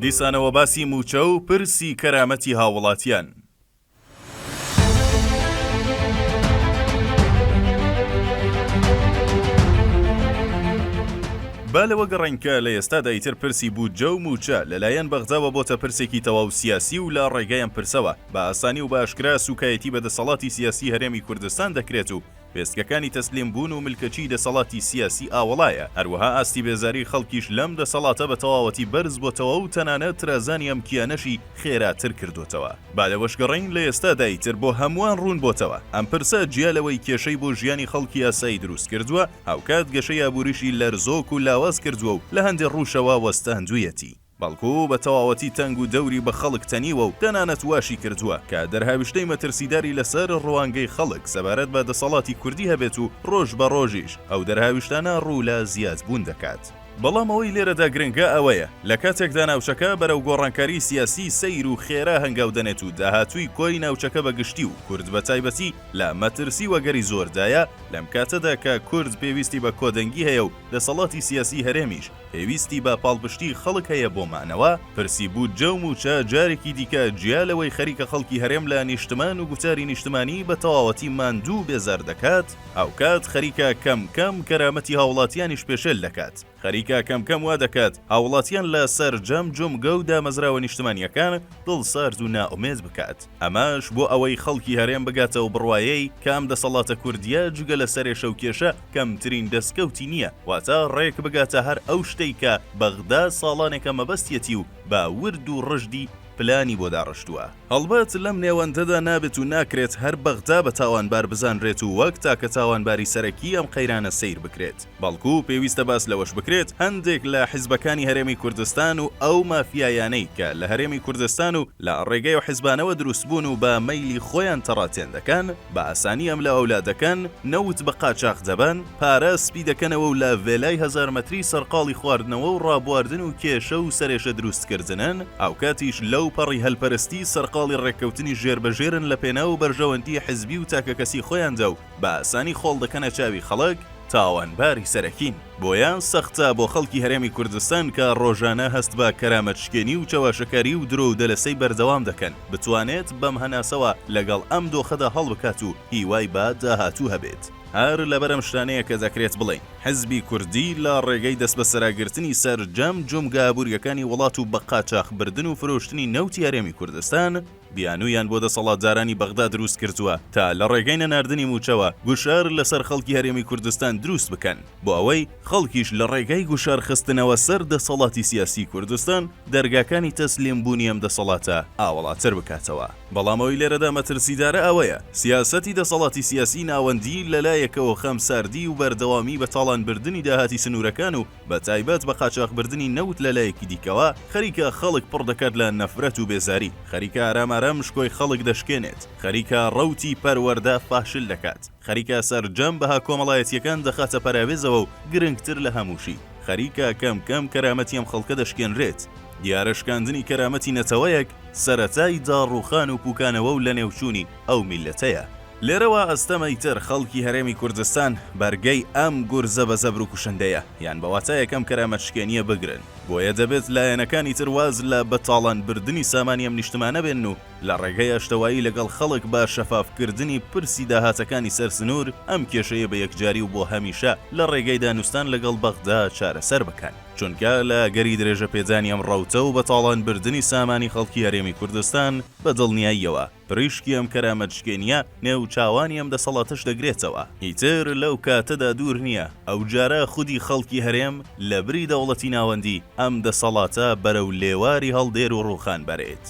دیسانەوە باسی موچە و پرسی کەرامەتی هاوڵاتیان. با لەوە گەڕێنکە لە ئێستادا ئیتر پرسی بوجە و موچە لەلایەن بەغداوە بۆتە پرسێکی تەواو سیاسی و لە ڕێگەیان پرسەوە بە ئاسانی و باشکرا سوکایەتی بەدەسەڵاتی سیاسی هەرێمی کوردستان دەکرێت و پێستگەکانی تەسلیم بوون و ملکەچی دەسەڵاتی سیاسی ئاوەڵایە. هەروەها ئاستی بێزاری خەڵکیش لەم دەسەڵاتە بە تەواوەتی بەرز بۆتەوە و تەنانەت ترازانی ئەم کیانەشی خێراتر کردوتەوە. با لەوەش گەڕین لە ئێستادا ئیتر بۆ هەمووان ڕوون بۆتەوە ئەم پرسە جیالەوەی کێشەی بۆ ژیانی خەڵکی ئاسایی دروست کردووە، هاوکات گەشەی ئابووریشی لەرزۆک و لاواز کردووە و لە هەندێک ڕووشەوە وەستاندوویەتی. بەڵکو بە تەواوەتی تەنگ و دەوری بە خەڵک تەنیوە و تەنانەت واشی کردووە کە دەرهاویشتەی مەترسیداری لەسەر ڕوانگەی خەڵک سەبارەت بە دەسەڵاتی کوردی هەبێت و ڕۆژ بە ڕۆژیش ئەو دەرهاویشتانە ڕوو لە زیاد بوون دەکات. بەڵام ئەوەی لێرەدا گرنگە ئەوەیە لە کاتێکدا ناوچەکە بەرەو گۆڕانکاری سیاسی سەیر و خێرا هەنگاو دەنێت و داهاتووی کۆی ناوچەکە بەگشتی و کورد بە تایبەتی لە مەترسی وەگەری زۆردایە لەم کاتەدا کە کورد پێویستی بە کۆدەنگی هەیە و دەسەڵاتی سیاسی هەرێمیش پێویستی بە پاڵپشتی خەڵک هەیە بۆ مانەوە، پرسی بوجە و موچە جارێکی دیکە جیالەوەی خەریکە خەڵکی هەرێم لە نیشتمان و گوتاری نیشتمانی بە تەواوەتی ماندوو بێزار دەکات، ئەوکات خەریکە کەم کەرامەتی هاوڵاتیانیش پێشێل دەکات. خەریکە کەم وا دەکات هاوڵاتیان لە سەر جەمگە و دامەزراوە نیشتمانیەکان دڵسارد و نائومێد بکات. ئەماش بۆ ئەوەی خەڵکی هەرێم بگاتەوە بڕوایەی کام دەسەڵاتە کوردیە جگە لە سەرێشە و کێشە کەمترین دەستکەوتی نییە، واتە ڕێک بگاتە هەر ئەو شتەی کە بەغدا ساڵانێکە مەبەستیەتی و با ورد و ڕژدی پلانی بۆ داڕشتووە. هەڵبەت لەم نێوەندەدا نابێت و ناکرێت هەر بەغدا بە تاوانبار بزانرێت و وەک تاکە تاوانباری سەرەکی ئەم قەیرانە سیر بکرێت. بەڵکو پێویستە باس لەوەش بکرێت هەندێک لە حیزبەکانی هەرێمی کوردستان و ئەو مافیایانەی کە لە هەرێمی کوردستان و لە ڕێگەی و حیزبانەوە دروست بوون و بە مەیلی خۆیان تەڕاتێن دەکەن، بە ئاسانی ئەم لە ئەولادەکان نەوت بە قاچاق دەبن، پارە سپی دەکەنەوە و لە ڤێلای 1000 مەتری سەرقاڵی خواردنەوە و ڕابواردن و کێشە و سەرێشە دروستکردنن، ئاوکاتیش لەو پەڕی هەلپەرستی سەرقاڵی ڕێککەوتنی ژێربەژێرن لە پێناو بەرژەوەندی حزبی و تاکە کەسی خۆیاندا و بە ئاسانی خۆڵ دەکەنە چاوی خەڵک تاوانباری سەرەکین. بۆیان سەختە بۆ خەڵکی هەرێمی کوردستان کە ڕۆژانە هەست بە کەرامەتشکێنی و چاواشەکاری و درۆ و دەلەسەی بەردەوام دەکەن بتوانێت بەم هەناسەوە لەگەڵ ئەم دۆخەدا هەڵ بکات و هیوای با داهاتوو هەبێت. هەر لەبەرم شتانەیە کە دەکرێت بڵێن حزبی کوردی لە ڕێگەی دەست بە سەراگرتنی سەر جەمگە ئابووریەکانی وڵات و بە قاچاقبردن و فرۆشتنی نەوتی هەرێمی کوردستان بیانویان بۆ دەسەڵاتدارانی بەغدا دروست کردووە تا لە ڕێگەی نەناردنی موچەوە گوشار لەسەر خەڵکی هەرێمی کوردستان دروست بکەن بۆ ئەوەی خەڵکیش لە ڕێگەی گوشار خستنەوە سەر دەسەڵاتی سیاسی کوردستان دەرگاکانی تەسلیم بوونی ئەم دەسەڵاتە ئاوەڵاتر بکاتەوە. بەڵامەوەی لێرەدا مەترسیدارە ئەوەیە سیاسەتی دەسەڵاتی سیاسی ناوەندی لەلایەکەوە خەمساردی و بەردەوامی بە تاڵانبردنی داهاتی سنوورەکان و بە تایبەت بە قاچاقبردنی نەوت لەلایەکی دیکەوە خەریکە خەڵک پڕ دەکات لە نەفرەت و بێزاری، خەریکە ئارام شکۆی خەڵک دەشکێنێت، خەریکە ڕەوتی پەروەردە فاشل دەکات، خەریکە سەرجەم بەها کۆمەڵایەتیەکان دەخاتە پەراوێزەوە و گرنگتر لە هەمووشی، خەریکە کەم کەرامەتی ئەم خەڵکە دەشکێنرێت. دیارەشکاندنی کەرامەتی نەتەوەیەک سەرەتای داڕوخان و پوکانەوە و لە نێوچوونی ئەو میلەتەیە. لێرەوە ئەستەمەیتر خەڵکی هەرێمی کوردستان بەرگەی ئەم گورزە بە زەبر و کوشندەیە یان بەواتای یەکەم کەرامەتشکێنیە بگرن، بۆیە دەبێت لایەنەکانی ترواز لە بەتاڵانبردنی سامانی ئەم نیشتمانە بێن و لە ڕێگەی ئەشتەوایی لەگەڵ خەڵک بە شەفافکردنی پرسی داهاتەکانی سەر سنوور ئەم کێشەیە بە یەکجاری و بۆ هەمیشە لە ڕێگەی دانوستان لەگەڵ بەغدا چارەسەر بکەن، چونکە لە گەری درێژە پێدانی ئەم ڕەوتە و بەتاڵانبردنی سامانی خەڵکی هەرێمی کوردستان بە دڵنیاییەوە پڕیشکی ئەم کەرامەتشکێنیە نێوچاوانی ئەم دەسەڵاتش دەگرێتەوە. ئیتر لەو کاتەدا دوور نییە ئەو جارە خودی خەڵکی هەرێم لە بری دەوڵەتی ناوەندی ئەم دەسەڵاتە بەرەو لێواری هەڵدێر و ڕووخان بەرێت.